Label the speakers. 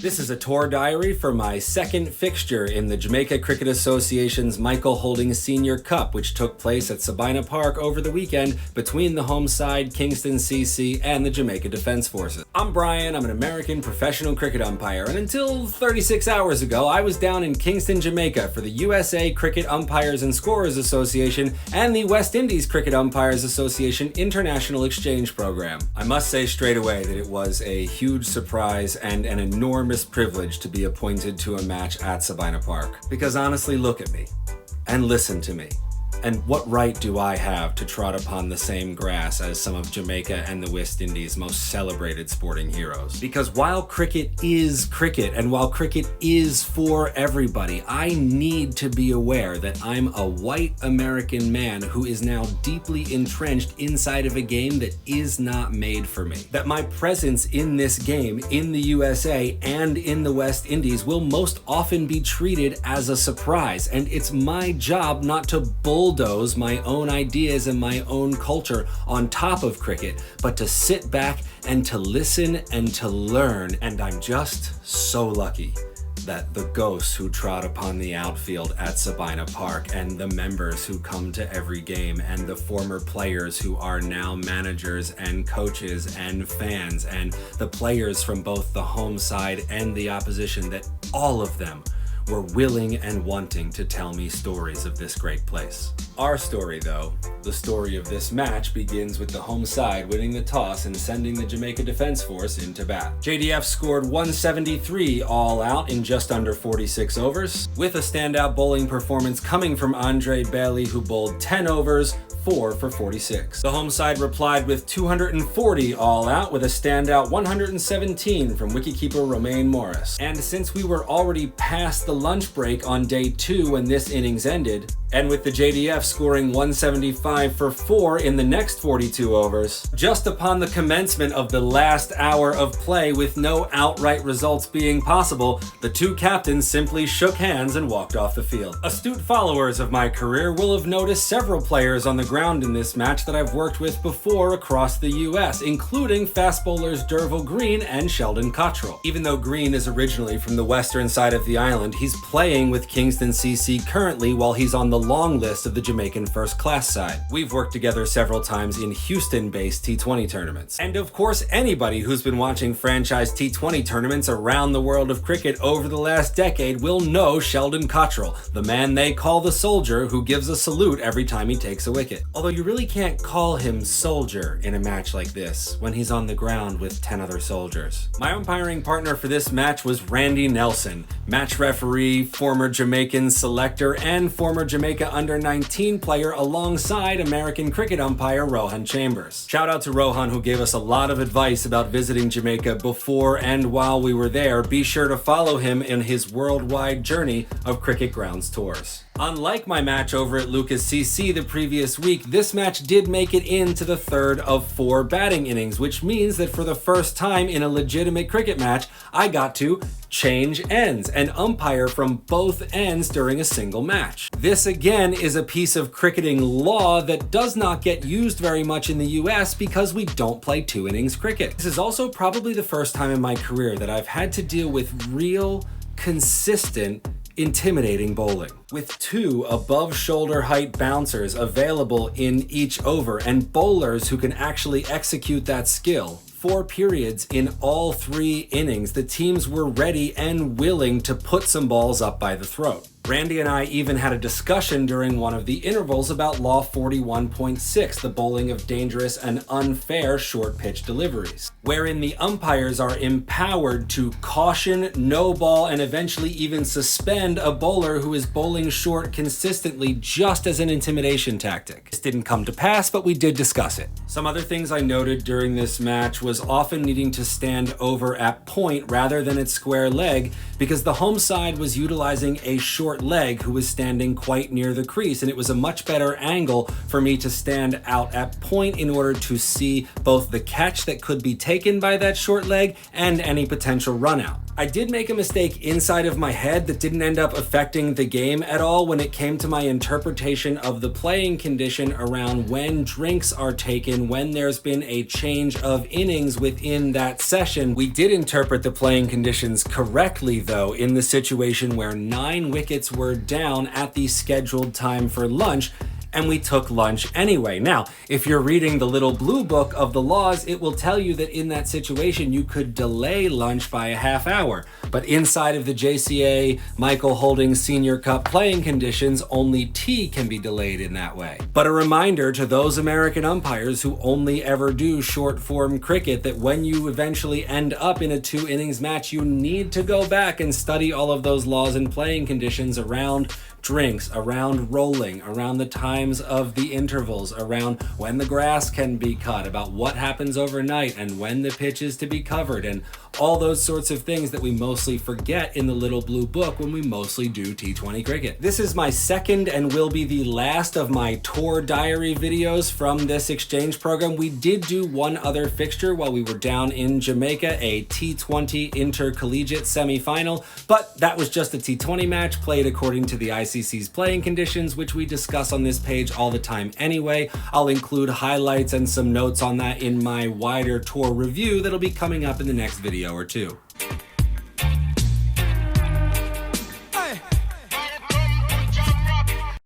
Speaker 1: This is a tour diary for my second fixture in the Jamaica Cricket Association's Michael Holding Senior Cup, which took place at Sabina Park over the weekend between the home side, Kingston CC, and the Jamaica Defense Forces. I'm Brian, I'm an American professional cricket umpire, and until 36 hours ago, I was down in Kingston, Jamaica for the USA Cricket Umpires and Scorers Association and the West Indies Cricket Umpires Association International Exchange Program. I must say straight away that it was a huge surprise and an enormous privilege to be appointed to a match at Sabina Park. Because honestly, look at me and listen to me. And what right do I have to trot upon the same grass as some of Jamaica and the West Indies' most celebrated sporting heroes? Because while cricket is cricket, and while cricket is for everybody, I need to be aware that I'm a white American man who is now deeply entrenched inside of a game that is not made for me. That my presence in this game, in the USA and in the West Indies, will most often be treated as a surprise, and it's my job not to bulldoze my own ideas and my own culture on top of cricket, but to sit back and to listen and to learn. And I'm just so lucky that the ghosts who trot upon the outfield at Sabina Park, and the members who come to every game, and the former players who are now managers and coaches and fans, and the players from both the home side and the opposition, that all of them were willing and wanting to tell me stories of this great place. Our story, though, the story of this match, begins with the home side winning the toss and sending the Jamaica Defense Force into bat. JDF scored 173 all out in just under 46 overs, with a standout bowling performance coming from Andre Bailey, who bowled 10 overs, 4 for 46. The home side replied with 240 all out, with a standout 117 from wicketkeeper Romain Morris. And since we were already past the lunch break on day 2 when this innings ended, and with the JDF scoring 175 for 4 in the next 42 overs, just upon the commencement of the last hour of play with no outright results being possible, the two captains simply shook hands and walked off the field. Astute followers of my career will have noticed several players on the ground in this match that I've worked with before across the US, including fast bowlers Derville Green and Sheldon Cottrell. Even though Green is originally from the western side of the island, he's playing with Kingston CC currently while he's on the long list of the Jamaican first class side. We've worked together several times in Houston-based T20 tournaments. And of course, anybody who's been watching franchise T20 tournaments around the world of cricket over the last decade will know Sheldon Cottrell, the man they call the soldier, who gives a salute every time he takes a wicket. Although you really can't call him soldier in a match like this when he's on the ground with 10 other soldiers. My umpiring partner for this match was Randy Nelson, match referee, former Jamaican selector, and former Jamaica under-19 player alongside American cricket umpire Rohan Chambers. Shout out to Rohan, who gave us a lot of advice about visiting Jamaica before and while we were there. Be sure to follow him in his worldwide journey of cricket grounds tours. Unlike my match over at Lucas CC the previous week, this match did make it into the third of 4 batting innings, which means that for the first time in a legitimate cricket match, I got to change ends and umpire from both ends during a single match. This again is a piece of cricketing law that does not get used very much in the US because we don't play 2 innings cricket. This is also probably the first time in my career that I've had to deal with real, consistent, intimidating bowling. With 2 above shoulder height bouncers available in each over and bowlers who can actually execute that skill, 4 periods in all 3 innings, the teams were ready and willing to put some balls up by the throat. Randy and I even had a discussion during one of the intervals about Law 41.6, the bowling of dangerous and unfair short pitch deliveries, wherein the umpires are empowered to caution, no ball, and eventually even suspend a bowler who is bowling short consistently, just as an intimidation tactic. This didn't come to pass, but we did discuss it. Some other things I noted during this match was often needing to stand over at point rather than at square leg, because the home side was utilizing a short leg who was standing quite near the crease, and it was a much better angle for me to stand out at point in order to see both the catch that could be taken by that short leg and any potential run out. I did make a mistake inside of my head that didn't end up affecting the game at all when it came to my interpretation of the playing condition around when drinks are taken, when there's been a change of innings within that session. We did interpret the playing conditions correctly, though, in the situation where 9 wickets were down at the scheduled time for lunch, and we took lunch anyway. Now, if you're reading the little blue book of the laws, it will tell you that in that situation, you could delay lunch by a half hour. But inside of the JCA Michael Holding Senior Cup playing conditions, only tea can be delayed in that way. But a reminder to those American umpires who only ever do short form cricket that when you eventually end up in a 2 innings match, you need to go back and study all of those laws and playing conditions around drinks, around rolling, around the times of the intervals, around when the grass can be cut, about what happens overnight and when the pitch is to be covered, and all those sorts of things that we mostly forget in the little blue book when we mostly do T20 cricket. This is my second and will be the last of my tour diary videos from this exchange program. We did do one other fixture while we were down in Jamaica, a T20 intercollegiate semifinal, but that was just a T20 match played according to the ICC's playing conditions, which we discuss on this page all the time anyway. I'll include highlights and some notes on that in my wider tour review that'll be coming up in the next video or two.